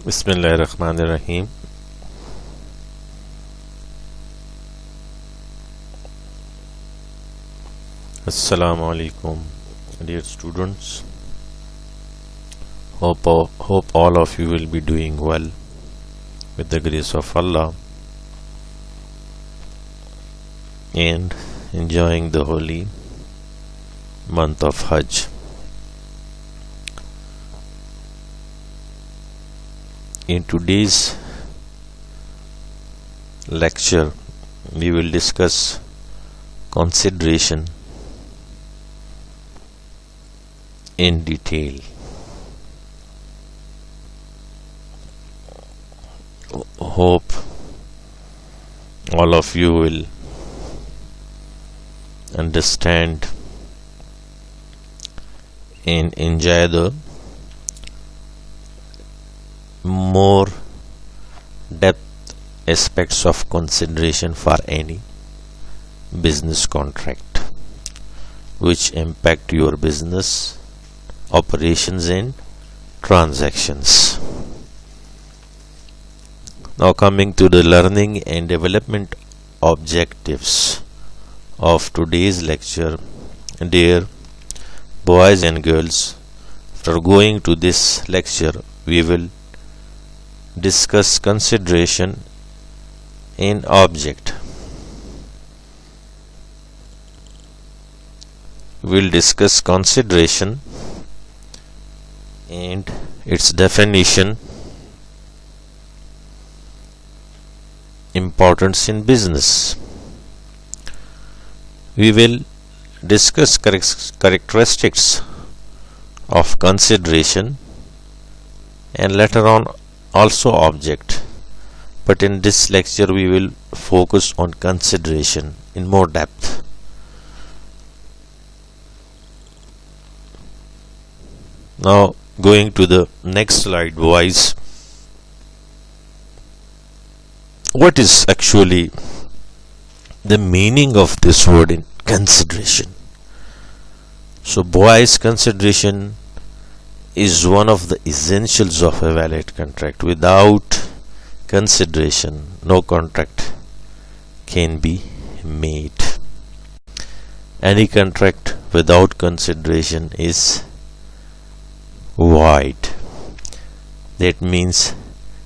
Bismillahirrahmanirrahim. Assalamu alaikum, dear students. Hope all of you will be doing well with the grace of Allah and enjoying the holy month of Hajj. In today's lecture, we will discuss consideration in detail. Hope all of you will understand and enjoy the more depth aspects of consideration for any business contract which impact your business operations and transactions. Now coming to the learning and development objectives of today's lecture, dear boys and girls, after going to this lecture we will discuss consideration in object. We'll discuss consideration and its definition, importance in business. We will discuss characteristics of consideration and later on also object, but in this lecture we will focus on consideration in more depth. Now going to the next slide, boys. What is actually the meaning of this word in consideration? So boys, consideration is one of the essentials of a valid contract. Without consideration, no contract can be made. Any contract without consideration is void. That means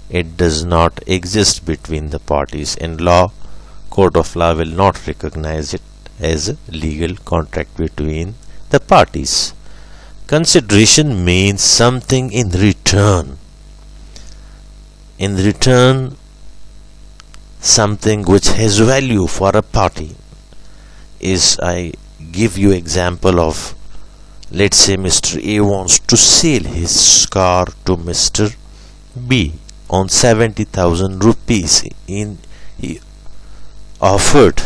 it does not exist between the parties, and court of law will not recognize it as a legal contract between the parties. Consideration means something in return. In return, something which has value for a party. I give you example of, let's say Mr. A wants to sell his car to Mr. B on 70,000 rupees. He offered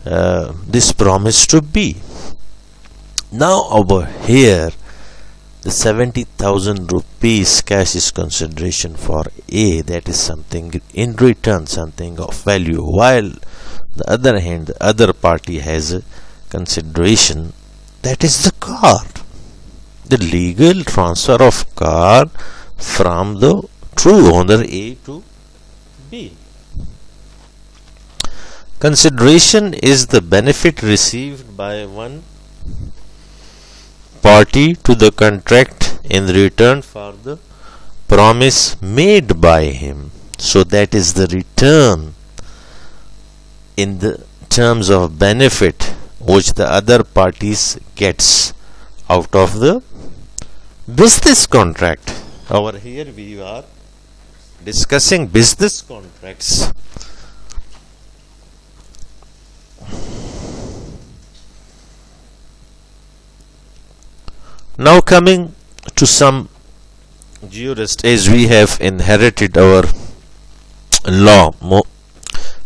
this promise to B. Now over here the 70,000 rupees cash is consideration for A, that is something in return, something of value, while the other hand the other party has a consideration, that is the car, the legal transfer of car from the true owner A to B. Consideration is the benefit received by one party to the contract in return for the promise made by him. So that is the return in the terms of benefit which the other parties gets out of the business contract. Over here we are discussing business contracts. Now coming to some jurists, as we have inherited our law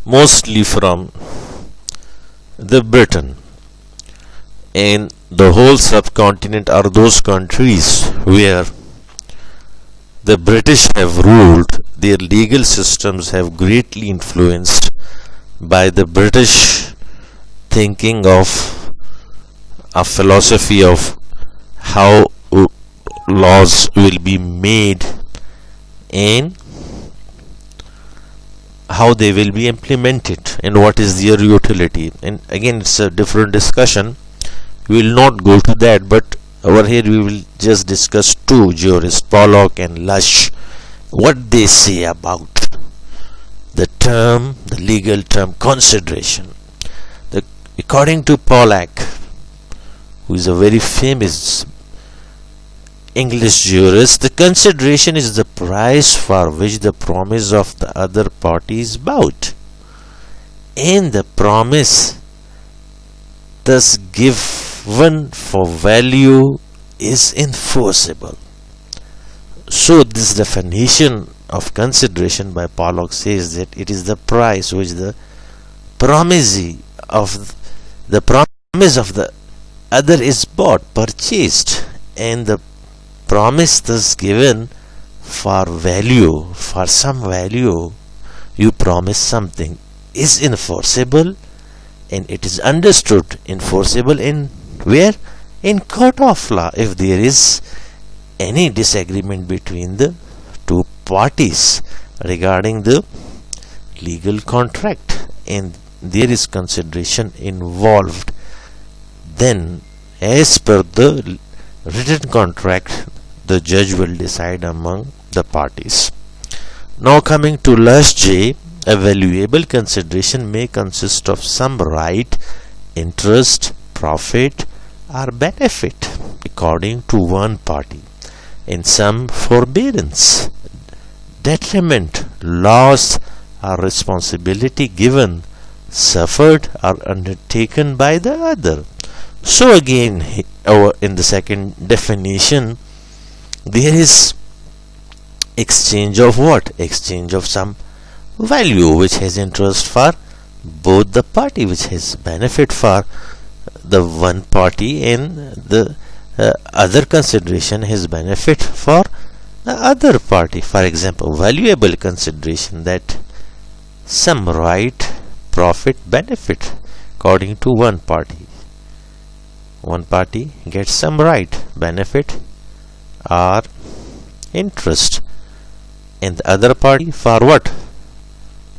mostly from the Britain, and the whole subcontinent are those countries where the British have ruled. Their legal systems have greatly influenced by the British thinking of a philosophy of how laws will be made and how they will be implemented and what is their utility. And again, it's a different discussion. We will not go to that, but over here we will just discuss two jurists, Pollock and Lush, what they say about the legal term consideration. According to Pollock, who is a very famous English jurist, the consideration is the price for which the promise of the other party is bought, and the promise thus given for value is enforceable. So this definition of consideration by Pollock says that it is the price which the promise of the other is bought, purchased, and the promise thus given for value, for some value, you promise something, is enforceable, and it is understood enforceable in where? In court of law, if there is any disagreement between the two parties regarding the legal contract and there is consideration involved, then as per the written contract the judge will decide among the parties. Now coming to Lush J, a valuable consideration may consist of some right, interest, profit or benefit according to one party, and some forbearance, detriment, loss or responsibility given, suffered or undertaken by the other. So again, in the second definition, there is exchange of what? Exchange of some value which has interest for both the party, which has benefit for the one party, and the other consideration has benefit for the other party. For example, valuable consideration, that some right, profit, benefit according to one party. One party gets some right, benefit or interest, and the other party for what?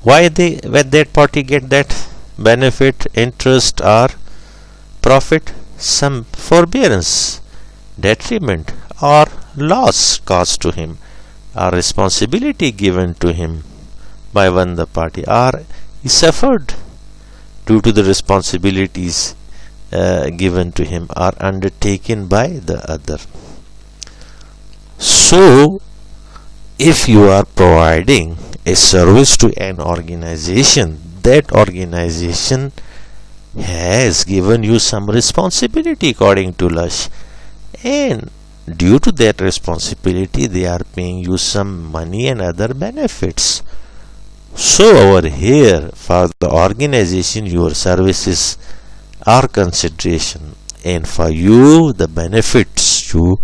Why when that party get that benefit, interest or profit? Some forbearance, detriment or loss caused to him, or responsibility given to him by one the party, or he suffered due to the responsibilities given to him or undertaken by the other. So if you are providing a service to an organization, that organization has given you some responsibility according to Lush, and due to that responsibility they are paying you some money and other benefits. So over here, for the organization, your services are consideration, and for you the benefits, you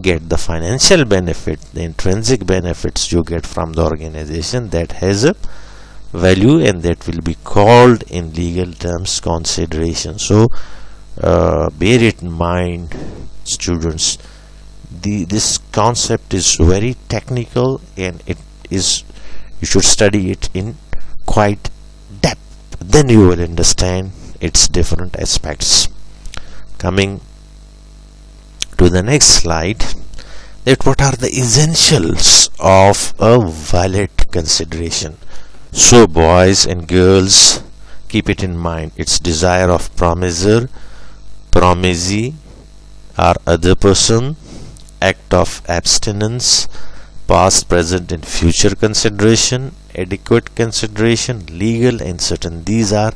get the financial benefit, the intrinsic benefits you get from the organization, that has a value, and that will be called in legal terms consideration. So bear it in mind, students. This concept is very technical, and you should study it in quite depth, then you will understand its different aspects. Coming to the next slide, that what are the essentials of a valid consideration. So boys and girls, keep it in mind. It's desire of promisor, promisee or other person, act of abstinence, past, present and future consideration, adequate consideration, legal and certain. These are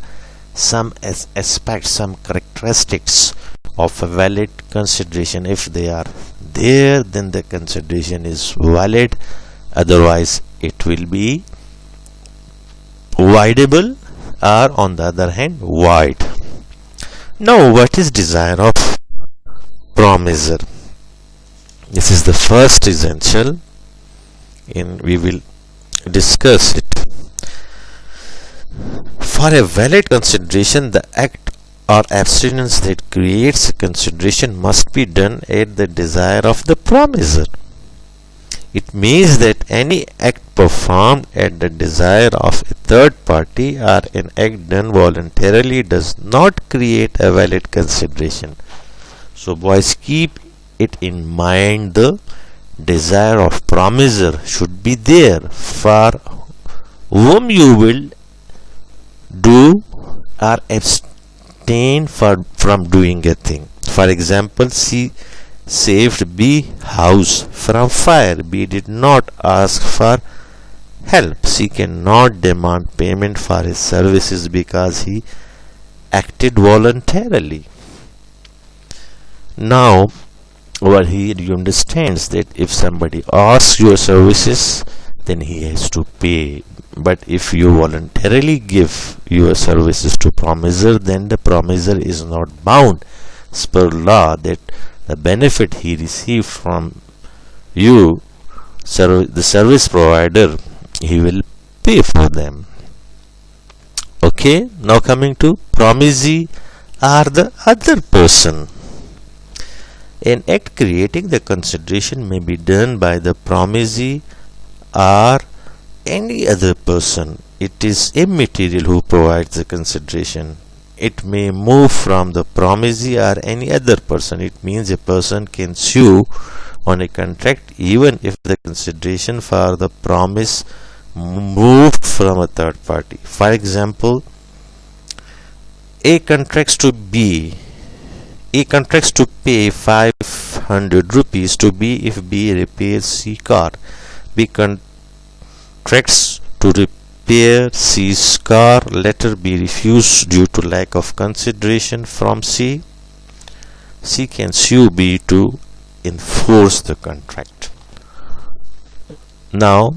some aspects, some characteristics of a valid consideration. If they are there, then the consideration is valid, otherwise it will be voidable, or on the other hand void. Now what is desire of promisor? This is the first essential, and we will discuss it. For a valid consideration, the act or abstinence that creates a consideration must be done at the desire of the promisor. It means that any act performed at the desire of a third party or an act done voluntarily does not create a valid consideration. So boys, keep it in mind, the desire of promiser should be there for whom you will do or abstain from doing a thing. For example, C saved B house from fire. B did not ask for help. C cannot demand payment for his services because he acted voluntarily. Now, over here you understand that if somebody asks your services, then he has to pay. But if you voluntarily give your services to promiser, then the promiser is not bound as per law that the benefit he received from you, the service provider, he will pay for them. Okay, now coming to promisee or the other person. An act creating the consideration may be done by the promisee or any other person. It is immaterial who provides the consideration. It may move from the promisee or any other person. It means a person can sue on a contract even if the consideration for the promise moved from a third party. For example, A contracts to pay 500 rupees to B if B repairs C car. B contracts to repair C's car. Letter B refused due to lack of consideration from C. C can sue B to enforce the contract. Now,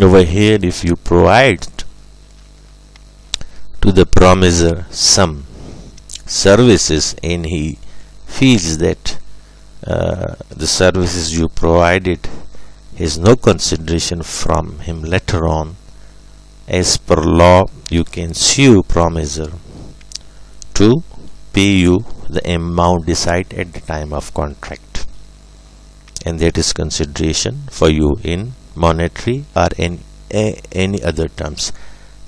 over here, if you provide to the promiser some services and he feels that the services you provided has no consideration from him later on, as per law you can sue promiser to pay you the amount decided at the time of contract, and that is consideration for you in monetary or in any other terms.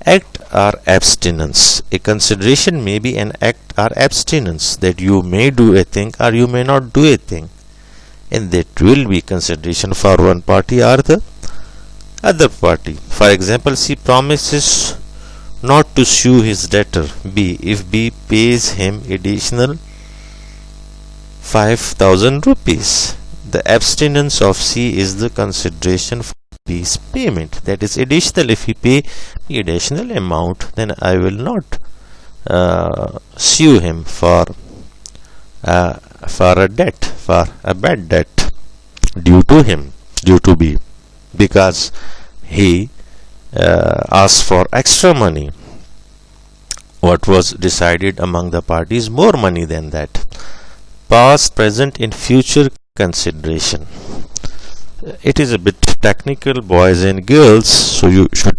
Act or abstinence. A consideration may be an act or abstinence, that you may do a thing or you may not do a thing, and that will be consideration for one party or the other party. For example, C promises not to sue his debtor B if B pays him additional 5,000 rupees. The abstinence of C is the consideration for B's payment. That is additional. If he pay the additional amount, then I will not sue him for a debt, for a bad debt due to B, because he asked for extra money. What was decided among the parties, more money than that. Past, present, and future consideration. It is a bit technical, boys and girls, so you should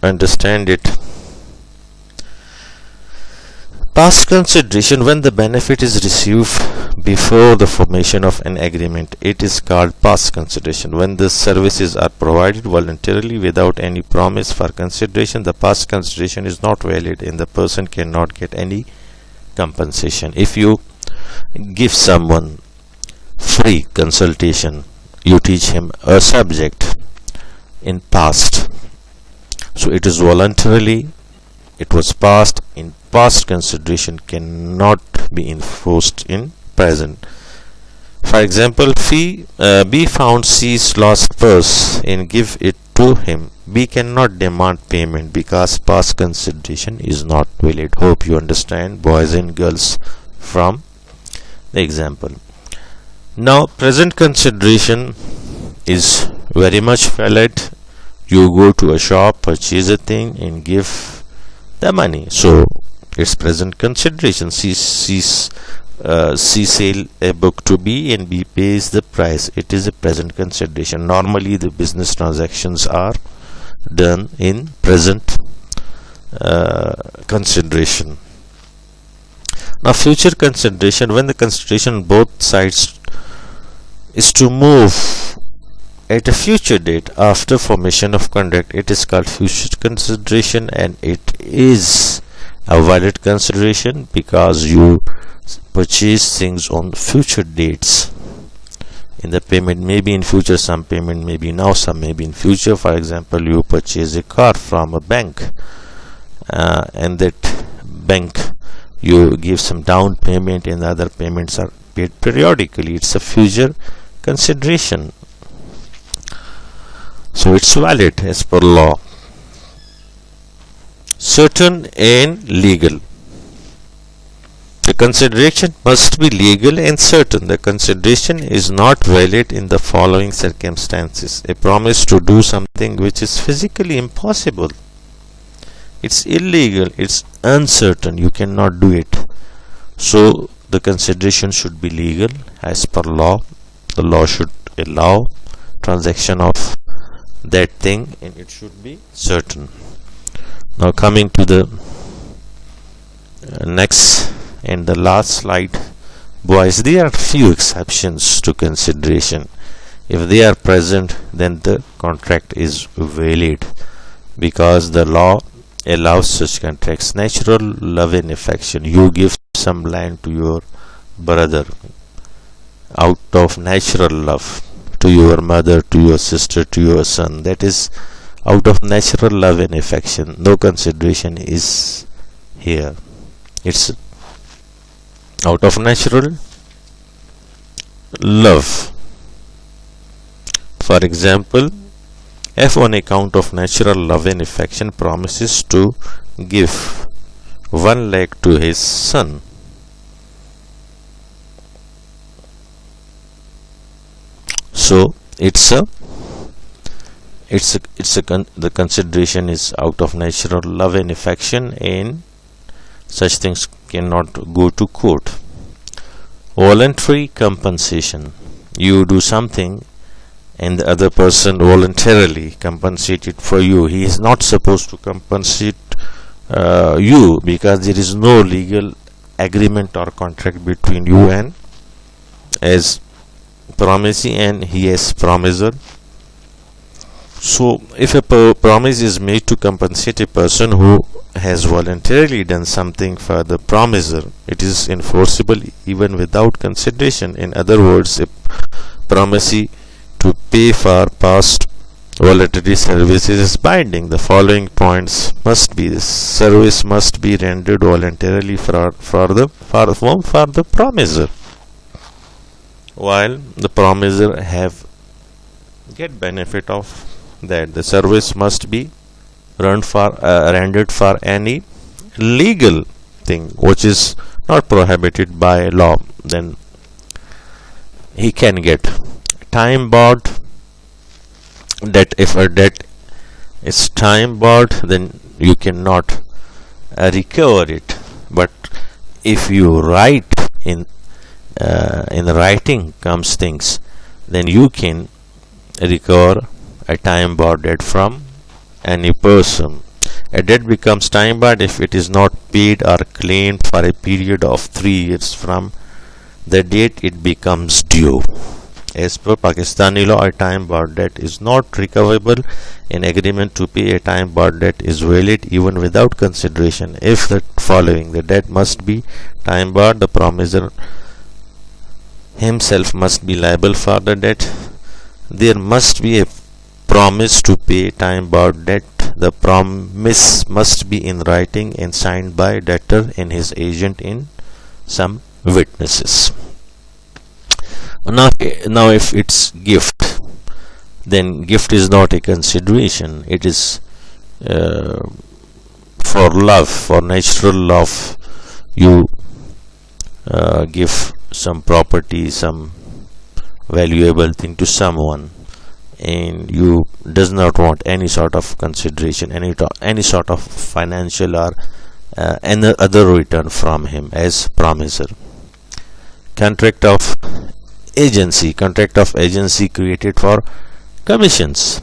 understand it. Past consideration. When the benefit is received before the formation of an agreement, it is called past consideration. When the services are provided voluntarily without any promise for consideration, the past consideration is not valid and the person cannot get any compensation. If you give someone free consultation, you teach him a subject in past, so it is voluntarily, it was past. In past, consideration cannot be enforced in present. For example, B found C's lost purse and give it to him. B cannot demand payment because past consideration is not valid. Hope you understand, boys and girls, from the example. Now, present consideration is very much valid. You go to a shop, purchase a thing and give the money, so it's present consideration. C sell a book to B and B pays the price. It is a present consideration. Normally the business transactions are done in present consideration. Now, future consideration. When the consideration on both sides is to move at a future date after formation of contract, it is called future consideration, and it is a valid consideration because you purchase things on future dates. In the payment may be in future, some payment may be now, some may be in future. For example, you purchase a car from a bank, and that bank you give some down payment and the other payments are paid periodically. It's a future consideration, so it's valid as per law. Certain and legal. The consideration must be legal and certain. The consideration is not valid in the following circumstances: a promise to do something which is physically impossible, it's illegal, it's uncertain, you cannot do it. So the consideration should be legal as per law. The law should allow transaction of that thing, and it should be certain. Now coming to the next and the last slide, boys, there are few exceptions to consideration. If they are present, then the contract is valid because the law allows such contracts. Natural love and affection. You give some land to your brother out of natural love, to your mother, to your sister, to your son. That is out of natural love and affection. No consideration is here. It's out of natural love. For example, if on account of natural love and affection promises to give 1 lakh to his son, so the consideration is out of natural love and affection, and such things cannot go to court. Voluntary compensation. You do something and the other person voluntarily compensate it for you. He is not supposed to compensate you because there is no legal agreement or contract between you and as promisee and he as promiser. So if a promise is made to compensate a person who has voluntarily done something for the promiser, it is enforceable even without consideration. In other words, a promisee to pay for past voluntary services is binding. The following points must be: the service must be rendered voluntarily for the promiser, while the promiser have get benefit of that. The service must be rendered for any legal thing which is not prohibited by law. Then he can get time barred. That if a debt is time barred, then you cannot recover it. But if you write in writing comes things, then you can recover a time barred debt from any person. A debt becomes time barred if it is not paid or claimed for a period of 3 years from the date it becomes due. As per Pakistani law, a time barred debt is not recoverable. An agreement to pay a time barred debt is valid even without consideration if the following: the debt must be time barred, the promiser himself must be liable for the debt, there must be a promise to pay time barred debt, the promise must be in writing and signed by debtor and his agent in some witnesses. Now if it's gift, then gift is not a consideration. It is for love, for natural love. You give some property, some valuable thing to someone, and you does not want any sort of consideration, any sort of financial or any other return from him as promiser. Contract of agency. Contract of agency created for commissions.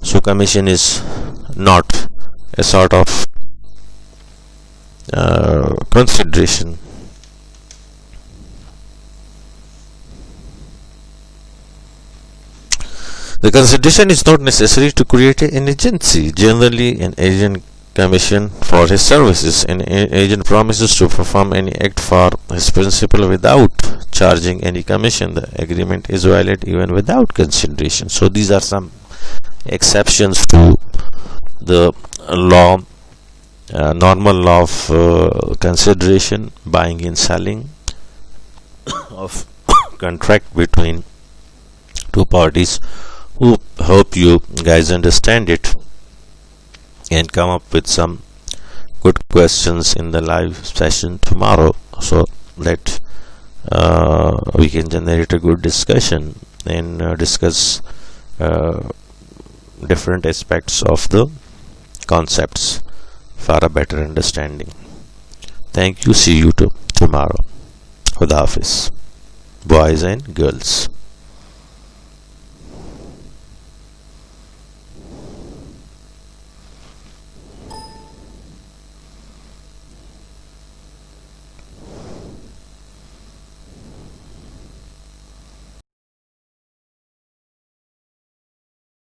So commission is not a sort of consideration. The consideration is not necessary to create an agency. Generally, an agent commission for his services. An agent promises to perform any act for his principal without charging any commission. The agreement is valid even without consideration. So these are some exceptions to the law, normal law of consideration, buying and selling of contract between two parties. Hope you guys understand it and come up with some good questions in the live session tomorrow, so that we can generate a good discussion and discuss different aspects of the concepts for a better understanding. Thank you. See you tomorrow. Khuda Hafiz, boys and girls.